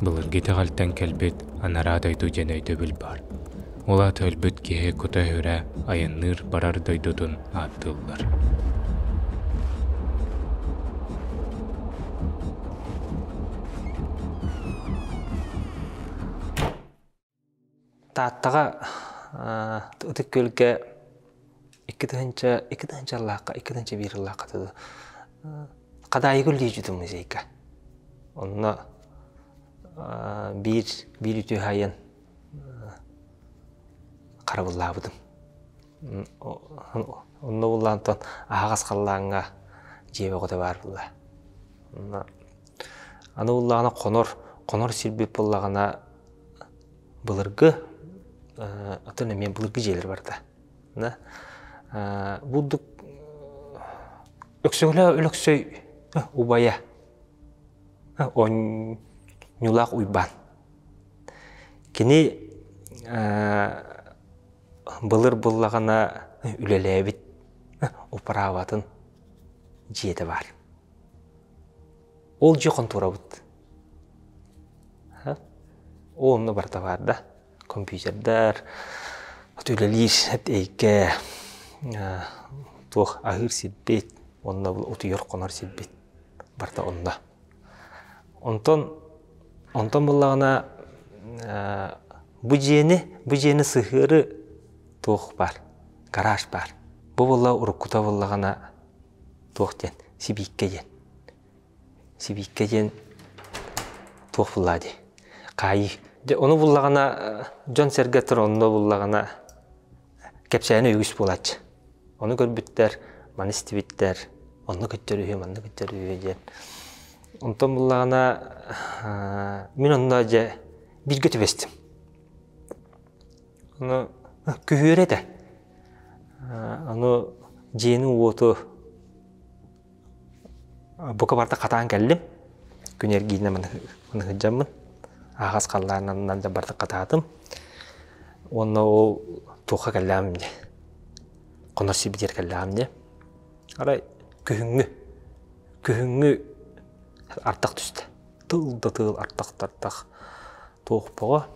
Былырги тағалтан кәлбет анарадайду жәнөйді біл бар. Ола төлбіт кеге күті өрә айынныр барар дойдудun аттылар. Тааттаға ұтық көлге 2-інші Allah'a, 2-інші bir Allah'a tudu. Qadayı güldi jüdüm müzeyka. Onunla bir ütü hayın qarabılla budım. Onunla bullantan ağaz qallağına jebe qoda var bulla. Аны bullağına konor silbep bullağına былыргы атына мен былыргы желер бар да. Будук өксөй убая. Он нюлак уйбан. Кини былыр буллагана үлелебит управатын жети бар. Ол жокон турабыт. Онны барта бар да. Компьютердар, өтөлелер, әйке, тух агыр сидбет, онна бұл утуйор қонар сидбет, барта онна. Онтон бұллағына бұжені сығыры тух бар, гараж бар. Бұл бұлла ұрыққыта бұллағына тух ден, сибикке ден тух бұллади, қайы. Onu bullağına John Sergeter onu bullağına kepsayını ügüs bulaç. Onu görbütler, manisti bitler. Onu götürüyor diye. Ondan bullağına min onunla bir götü bestim. Onu kühüre de. Onu jeni otu boka barda katağın geldim. Güner giyine mını hıcamın. Ağaz qallarından da barda qatadым. Onu o tuğa kallam de. Qonasi bitir kallam de. Ara kühüngü artaq düştü. Tıl artaq tuğ boğa.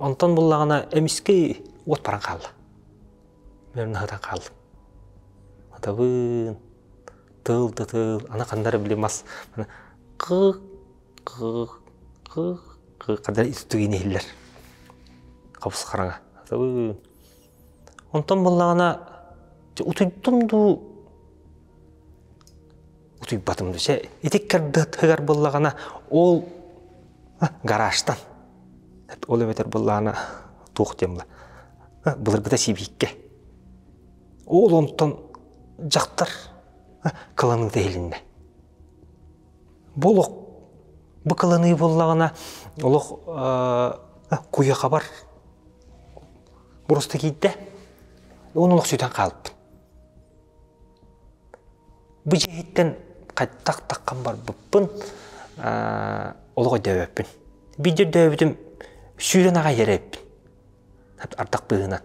Ondan bullağına emiski ot paran qaldı. Ben hıdan qaldım. Adabın tıl ana qandары bilemez. Kadar istüğün ehiller. Kapıs qarana. Ondan bullağına utuydumdu. Utuybatımdı. Etek kardıgar bullağına ol garajdan. Ol emeter bullağına tuğ demla. Bulırgıda sibikke. Ol ondan jaqtar kılanın değilinde. Bolok bu kılını bullağına oluk kuya kabar burası giydi. Onu oluk sütten kalıp. Bu cihitten takkan var bıppın oluğa dövöpün. Bir de dövüdüm suydan ağa yerepin. Ardak bığınan.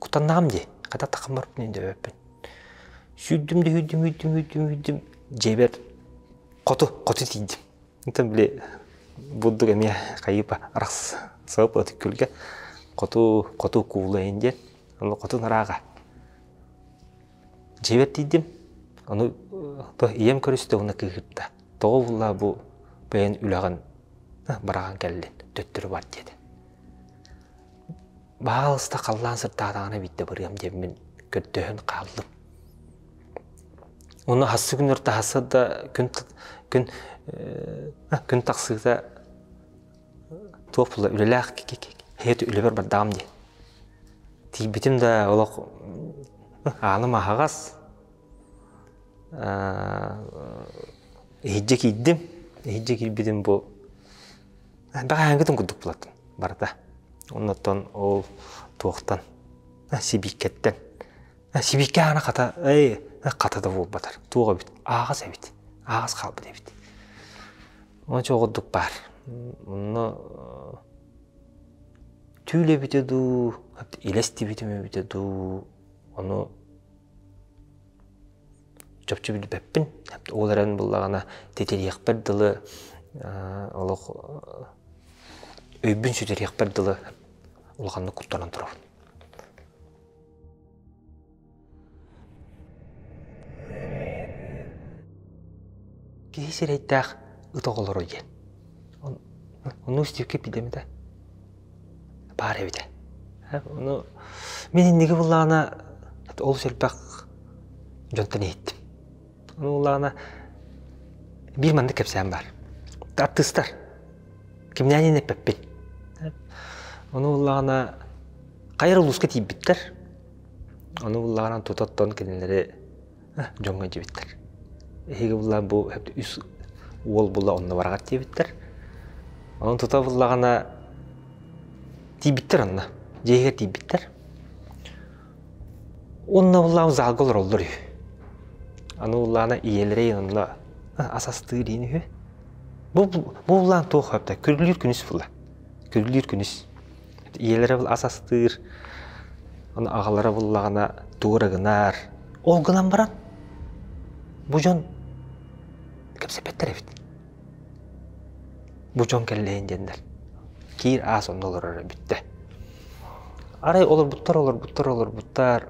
Kutannağım diye. Kadar takkan var bıppın dövöpün. Süydüm de hüydüm. Ceber kotu diydim. Nten bile bulduk emiye kayıpa araks sağıp ötük külge kotu kuğulayın diye onu kotu narağa cebet dedim onu iyem körüsü de ona kıgırtta toğu bulla bu beğen ülağın barağın geldi töttürü var dedi bağlısta kallan sırtağına bitti barıyam demin köttüğün kaldım onu hası gün orta hası da gün taqsıqda to'pla ülelaq heyet üleber bardam diye. Tibitim de olaq ağlım ağaz. Hicce giddim bu. Bağa hangıdan kuduk bulatın barda. Ondan ol toğtan sibiketten. Sibikke ana qata da bu batar. Toğa bit. Ağaz evit. Ağız qalbı evit. Onu çoğudduk var. Onu tüyle bitedi, ilesti bitedi. Onu çöpçü bilip hepin. Oğların bullağına teteli yakberdilı олох өйбүн сүтерек бардылы улганны куттанан турабын. Кейсерейттақ ұтоғылыр ойген. Оны үстевке бидемеді. Бар әбіде. Менің неге бұллағына ол сөлбәқ жонтан еттім. Оны бұллағына bir mandı kepsem var. Tartışlar. Kimden ne peppin? Onu Allah'ına kayır uluska tiyip bitter. Onu Allah'ına tutattan kendileri jonga cibitler. Hege Allah'ın bu hep üst ol bulla onunla varagat tiyip bitter. Onu tutab Allah'ına tiyip bitter onunla. Cehiger tiyip bitter. Onunla Allah'ın zalgılar olur. Onu Allah'ına iyilereyin onunla asastığı diyini. Bu ulan toğ hepte körülür günüs bulla. Körülür günüs. İyelere bul asastır. Onu ağalara bullağına doğru gınar. Ol gınan baran. Bu jon kepsepetler evet. Bu jon kelleyin jenler. Kir as onda olur bitti. Aray olur buttar.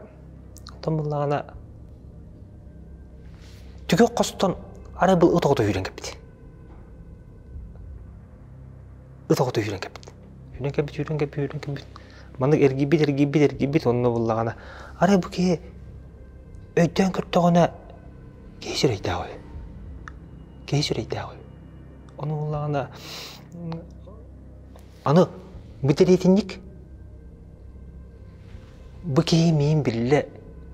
Tam bullağına tükök koston aray bul ıtağıda yürен kepti. Itağıda yürен kepti. Yürен kepti. Mandık ergibit onunla bullağına. Aray bu ki öйден kürttağına geçireydi ağay. Onu bullağına anı bitiretinlik bu ki miyim bille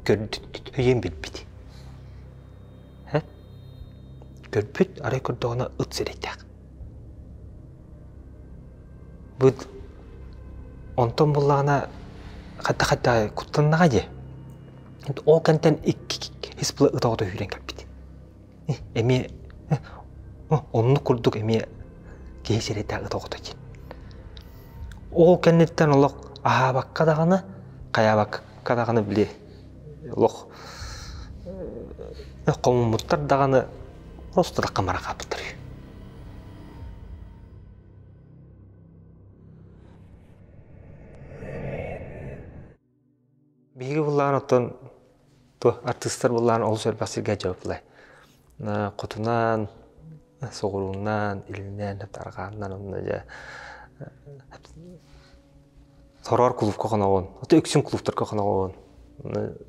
gördüğüm bilbidi. Görbüt aray kürttağına ıt sereydi. Bu ondan bullağına hatta kutlanına gayı. O kanten his bula ıtağıda yürен kapbidi. Emi onu kurduk emi geçireydi ıtağıda ki. O kennetten olaq aha bakka dağını, kaya bakka dağını bile olaq komumuttar dağını rostu da kamara kapıtırıyor. Begi bullağın otan artistler bullağın olu söylbәсirге cevaplayı. Kutunan, soğurundan, ilinden, arğandan onunla sorar kulüpka qana on. Ota öksün kulüptarka qana on.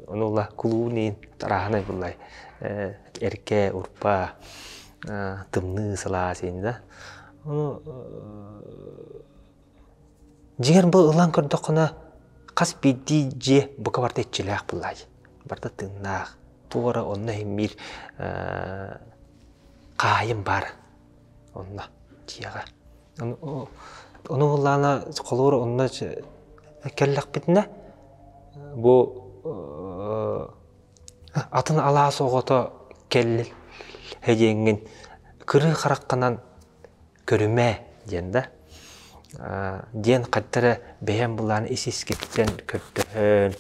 Onu Allah kulübünün tarahana bullay. Erke, urpa, tımnı salasında. Onu jiger bu ılan kördüqına qas biddi je bu kabarda etçilaq bullay. Barda tığnaq. Tuğra onunla hemmir qayım var. Onunla jiyağa. Onu Allah'ına kolur onunla kellek bitine bu atın alağa soğuta kellil hecengin kırı qaraqqanan körüme diyende diyen qattara beyan bullağını isiskepten köttön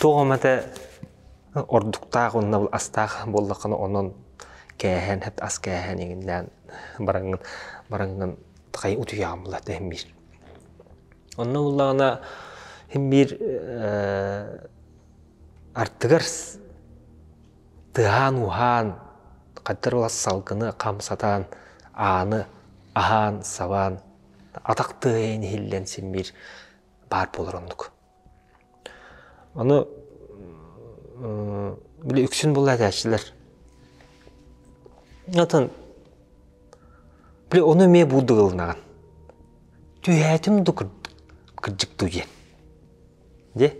toğamata orduqtaq onunla bul astaq bollaqını onun kähen hep as kähen eginden barangın taqay utuyağım bulla tehmir. Onunla bullağına hem bir artıgar tıhan uhan qattar ola salgını qamsatan anı ahan savan ataqtığı eyni hillensin bir bar bolur onduk. Onu bile üksün bulla dәşçiler. Atan bile onu me buldu qılnağın. Tüyətim du kırcık duyen. De?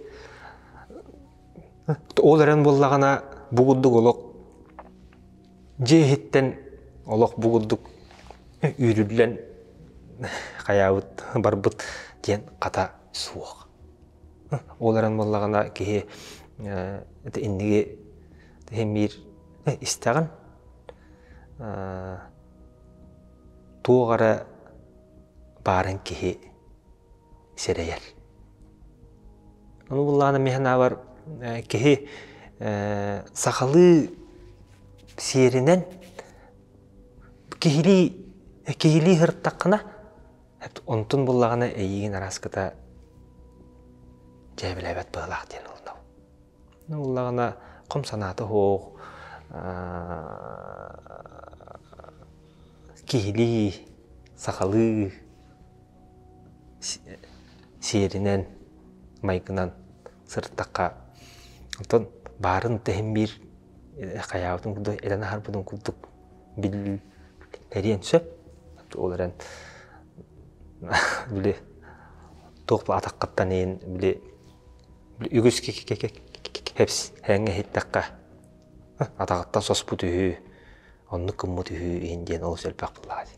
Olaran bollağına buğulduk oluq. Cehitten oluq buğulduk. Ürüdlen qayavut barbut diyen qata suuq. Olaran bollağına ki innigi hemir istağın tuğara barın ki sereyer. Onu bullağına mehna var ki sakalı siyerinden кихили хырттаққына онтун буллагана эйигин араскыта жайбилайбат быылаах диэн олдау. Буллагана ком санаты хоох кихили сахалы серинен майкынан сырттаққа онтон барын тэхимбир каяабытын кудо элана харбытын кудук бил терен сөп оларан биле топ атаккаттан ен биле үгүс хепс хэнгэ хиттакка атагаттан соспут үһү онну кыммут үһү индиен ол сөлпак буллаади.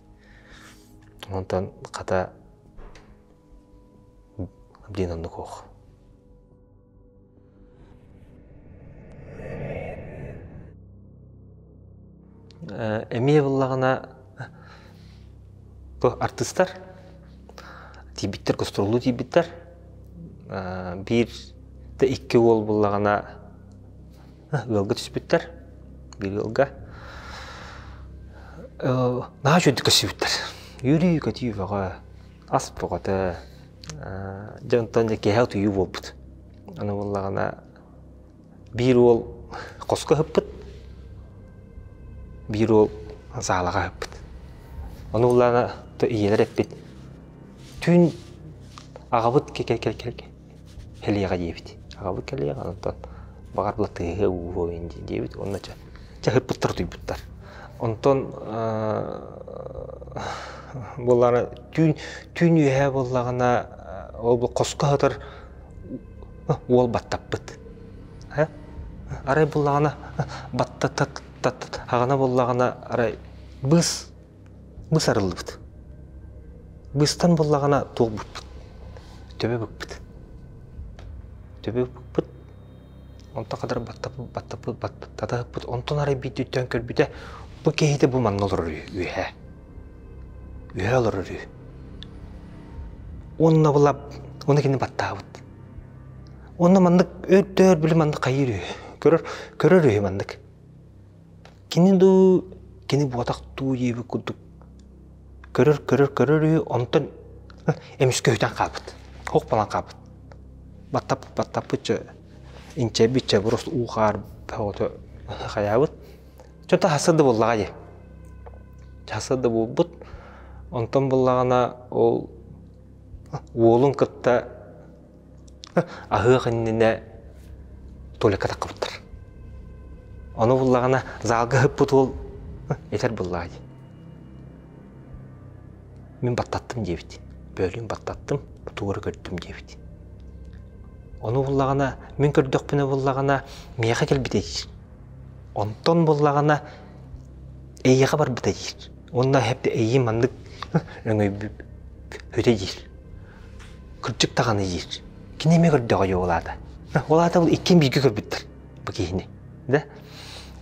Онтон ката бдин онну кох. Эмие буллагана то артисттар тибиттер костурлуу тибиттер бир да икки ол буллагана ылга түспүттер бир ылга наа жөдүк көсүбүттер юрий көтүбага ас богота жантан же кеһа түйү болбут аны буллагана бир ол коска хыппыт бир ол заалага хыппыт аны буллагана то иелер эппит түн агабыт келияга жебит агабыт келияга антон багар булатыгы уойн жебит оннача хыппыттар туйбуттар онтон буллары түн үйе буллагана ол коска хатар ол баттаппыт арай буллагана баттат агана буллагана арай быс арылыбыт быстан буллагана тугбут төбө бүкпүт онта кадар баттаппыт онтон арай биттен көрбүтө бу кейде бу манна олор үйе олор онна булап оны кини баттаабыт онна мандык өттөр биле мандык кайыр көрөр үйе мандык кини буатактуу ебі кудук көрөр үйе онтон эмискө үтен кабыт хок балан кабыт баттаппытчы инче биче бурус уухар паото хаябыт чота хасады буллага же хасады булбут онтон буллагана ол уолун кытта ахыгынне толека таккыптыр аны буллагана залга хыппут ол этер буллага же мен баттаттым жебит бөлүм баттаттым тугур көрдүм жебит аны буллагана мен көрдөкпүнө буллагана мияга келбитейир онтон буллагана эйяга бар битейир онна хепте эйи мандык өңөй өтейир кырчык таганы жир кинеме көрдөгө жолада олада бул иккен бирге көрбүттөр бу кийини да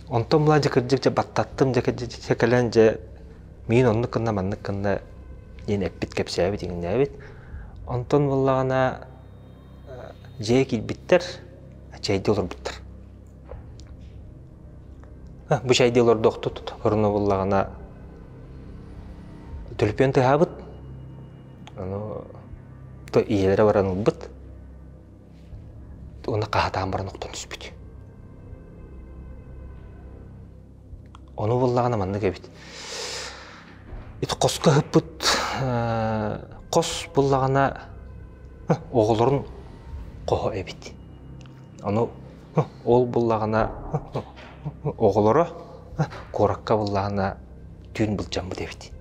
онтон була же кыржык же баттаттым же секелен же мен онну кынна мандык кынна ен эппит кепсебит дегендебит онтон буллагана же килбиттер чейди олорбуттар бу чейди олордоктут орно буллагана төлөпөн тыабыт аны то иелере баранылбыт оны кахатаан баран октон түспүт оны буллагана манны кебит ит коска хыппыт кос буллагана оголорун кохо эбит аны ол буллагана оголоро коракка буллагана түн булжамбы дебит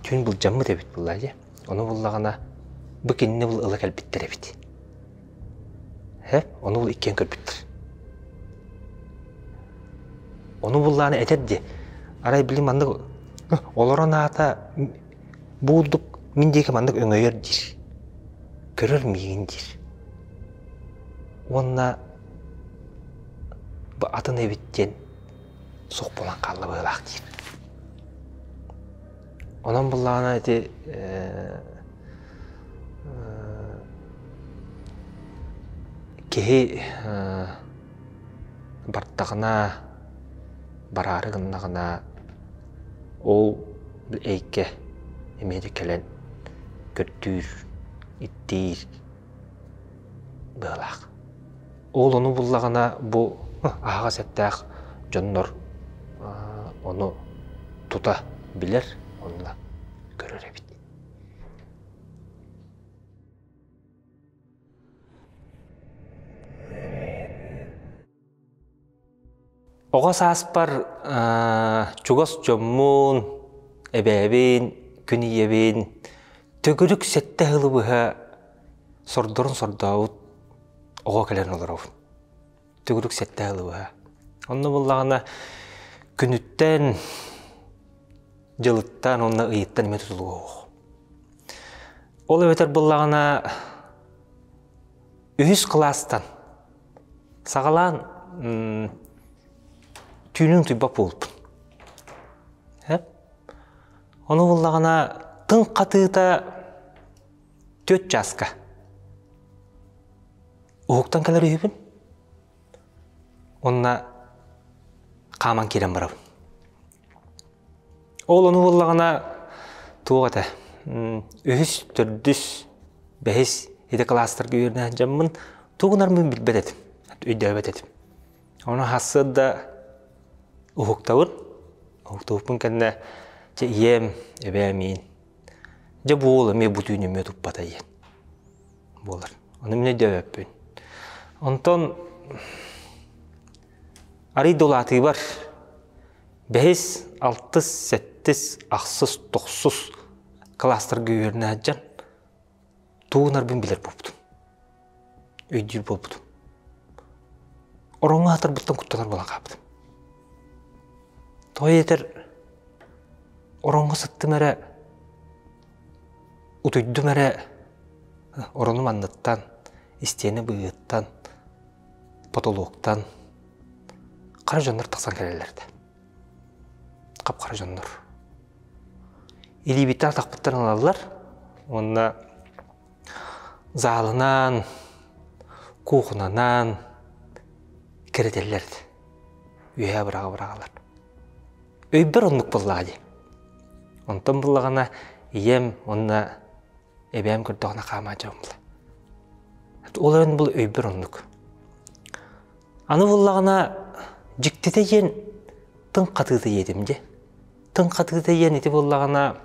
түн булжамбы дебит булла же аны буллагана бу кинне бул ылы келбиттер эбит аны бул иккен көрбүттер аны буллагана этедди арай билим мандык олорон ата буудук миндеки мандык өңөйөр дир көрөр мигин дир онна бу атын эбиттен сок болан калла быылаак дир онон буллагана эти кеһи бартагына барары гыннагына ол эйке эмеди келен көттүр иттир быалак. Ол ону буллагана бу ага сеттак жоннор ону тута билер, онна көрөр эбит. Ога сааспар чугас жоммун эбэбин күниебин төгүрүк сетте хылыбыха сордорун сордаут ого келен олоров. Төгүрүк сетте хылыбыха. Онны буллагана күнүттен жылыттан онна ыйыттан эме тутулугу. Ол эбетер буллагана үһүс класстан сагалан түйнүн туйбап болуп. Оны буллагана тың катыта 4 жаска. Оуктан келер үйбүн. Онна каман керен барабын. Ол оны буллагана тугата. Үһүс төрдүс бехис эде класстар күйөрнөн жаммын тугунармын билбедет. Үйдөбетет. Оны хасыда оуктабын. Оуктабын кенне же ием эбэмин. Же буол эме бутүүнү мө туппата иен. Болар. Оны мене дөбөппүн. Онтон ари долаты бар. 5, 6, 7, 8, 9 кластер күйөрүнө аджан туунарбын билер болупту. Өйдүр болупту. Ороңа атыр буттан куттанар болан каптым. Той етер ороңа сыттым әрі утуйдум әрі оронум анныттан, истені бұйыттан, потолуктан қара жондар тақсан келелерді. Қап қара жондар. Илибиттен тақпыттан алалар, онына залынан, кухнанан керетелерді. Үйе бұрағалар. Өйбір онлық боллағады. Онтан боллағана ием онына эбэм көрдіғана қама жауымлы. Ол өрін бұл өйбір онлық. Аны боллағана жіктеті ен тың қатыды едім де. Тың қатыды ен еті боллағана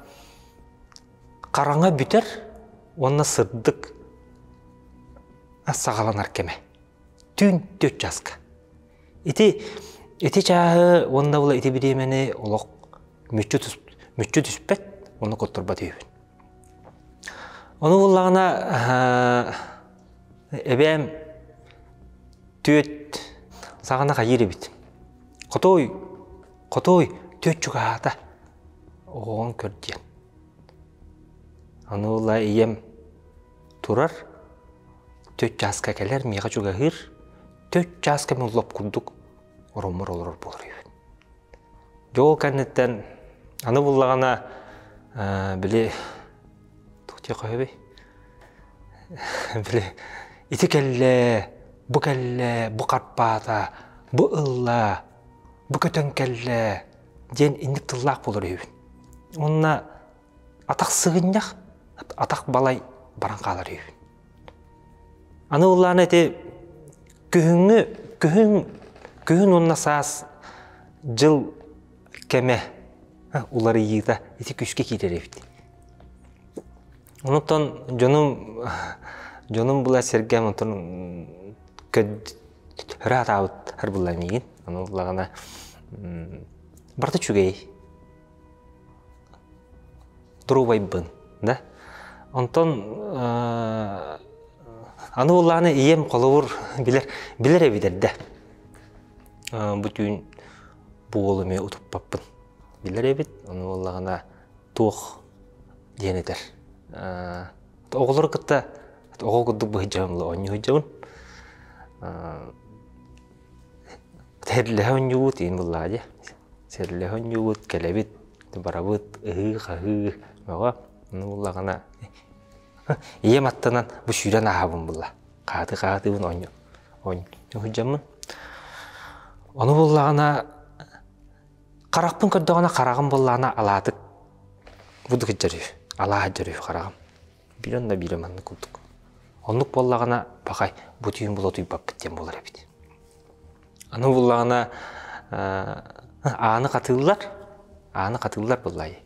қараңа бүтер, онына сырдық сағаланар кеме. Түйін 4 жасқа. Эти чағы онда бұла эти біремені олық мүтчі түспет, оны көттірба дейбін. Оны болағына әбәм түйет сағана қайыр ебет. Қотой, 4 чуғада оғын көрден. Оны ола ием тұрар, 4 жасқа келер, меға чуға ғыр, 4 жасқа мен лоп күрдік, оромор олар болар ебін. Жол кәнеттен, аны болағана біле, тұқте қой бей, біле, ити кәлі, бұ қарпата, бұ ылла, бұ көтен кәлі, ден индік тыллақ болар ебін. Онына атақ сығыннақ, атақ балай баран қалар ебін. Аны болағана әте Күхін онына саас жыл кәме улары иғда еті күшке кетер ебді. Онықтан жоным бұла сергем онтан көд рат ауыт әр бұла мейін. Оны бұлағана барды чүгей. Дұру байбын. Онтан аны бұлағана ием қолуыр білер әбедерді. Бүтін бұғылыме ұтып баппын. Білер әбет, оны олағына туық денетер. Оғылыр күтті, оғыл күтті бұғы жауымлы оңы өйжауын. Тәрліғі оңы өт, ең бұллады. Тәрліғі оңы өт, кәләбет, барабыт, ұғы, оға. Оны олағына ем аттынан бұл шүйрен ағабын бұлла. Қаты бұн оңы өйжауын. Оны болағына Қарақпын көрдіғана қарағым боллағына аладық. Бұдық жару, ала жару қарағым. Билен да билеманны күлдік. Онлық боллағына бақай бұтүйін бұл отуй бап біттен болар әбіді. Аны боллағына аны қатылылар боллай.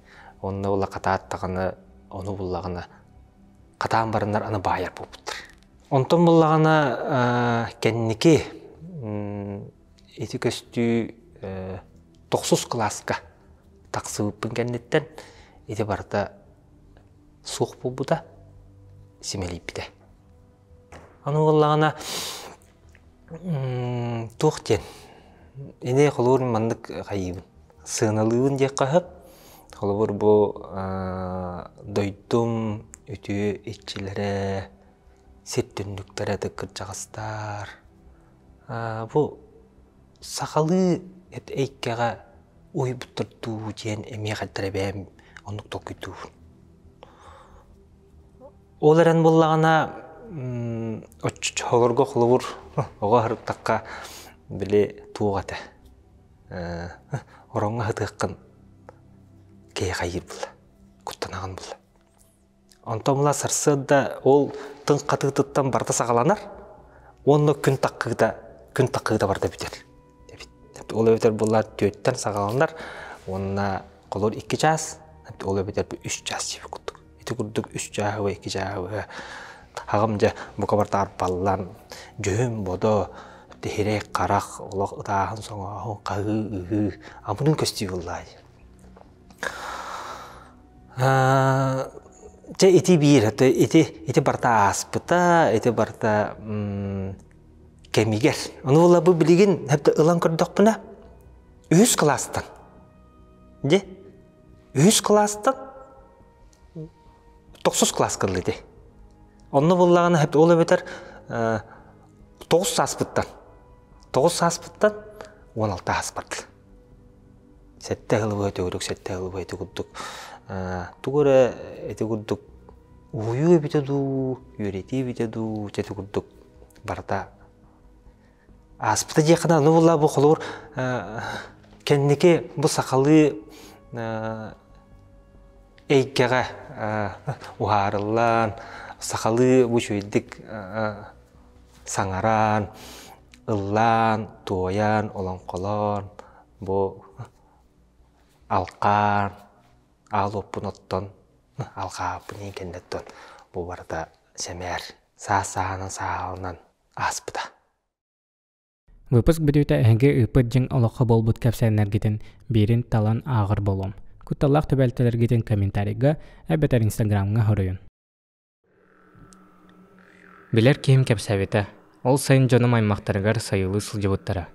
Онына болла қатааттағаны, оны боллағына қатаан барындар аны байыр болыптыр. Онтон боллағына кәннеке еті көсті 9 класска тақсығыппын кәннеттен еті барда суық болбуда семелейіп біде. Аны боллағына тоқтен ене қолуырын мандық қайыбын. Сығыналығын дек қағып, қолуыр бұл дойдым өте етчілері, сеттүндіктері дыққыр жағыстар. Бұл сақалы әйкеға ой бұттырду ден әме қаттыр әбәм ондық тоқыйду. Оларан боллағына оччоғырға қолуыр оға ғырыптаққа біле туғаты. Оронға ғытыққын кей қайыр бұл, күттанаған бұл. Онтомыла сарсыда ол тың қатығыттан барда сағаланар, оны күн таққыда барда бітер. Ол өтер бұлар төттен сағаланар, онына қолыр 2 час, ол өтер 3 час жебі күттік. Еті күрдік 3 жағы, 2 жағы, ағымжа бұқабарда арпаллан, жөм боды, дәрек қарақ, олық ұтағын соңағын қағы, үгі, амының көсті болай. Еті бейір, еті барда аспыта, еті барда кәмигер. Оны ола бұл білеген әпті ұлан көрдіқ бұна 3 кластан. Де? 3 кластан 9 класс қылды. Оны болағына әпті олы бетер 9 аспыттан. 9 аспыттан 16 аспыттан. Сәтті ғылы өте көрдік, сәтті ғылы өте көрдік. Туғыры әте көрдік ойы бітеді, үйреті бітеді, жәті көрдік барда. Аспыта жеқына, ну болла бұл қолуыр кәннеке бұл сақалы әйкеға ұғарылан, сақалы бұл шөйдік саңаран, ыллан, туоян, олон қолан, бұл алқан, ал оппын оттон, алқапын екендеттон, бұл барда сәмәр, сағынан сағалынан аспыта. Выпуск бөтөтө әңге ыпыт жың олоққа болбут кәпсәнәргетен берин талан ағыр болом. Күтталлақ төбәлтелергетен комментарийга әбетер инстаграмға хоройын. Билер кем кәпсәветі, ол сайын жоным аймақтарғар сайылы сылжыбыттара.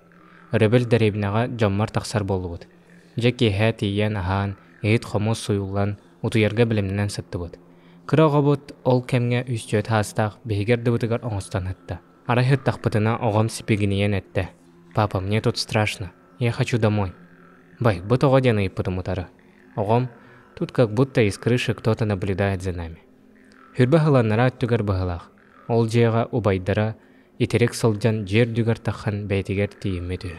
Өребіл дәребінаға жоммар тақсар болуыд. Жеки хәт иян ахан, ейт қомыз суюлан, утуярға білімнен сытты бұд. Кыроға бұд, ол кәмге үстөт хастақ бейгерді бұдығар оңыстан хытта. Арахет тахпытына оғам сипегінейен әтті. Папа, мне тут страшно. Я хочу домой. Бай, будто годяны и потому-то. Оғам, тут как будто из крыши кто-то наблюдает за нами. Хүрбахыланнара түгір бағылақ. Ол жеға убайдара, итерек сылджан жер дүгір таққан бәйтігер тиімі дүр.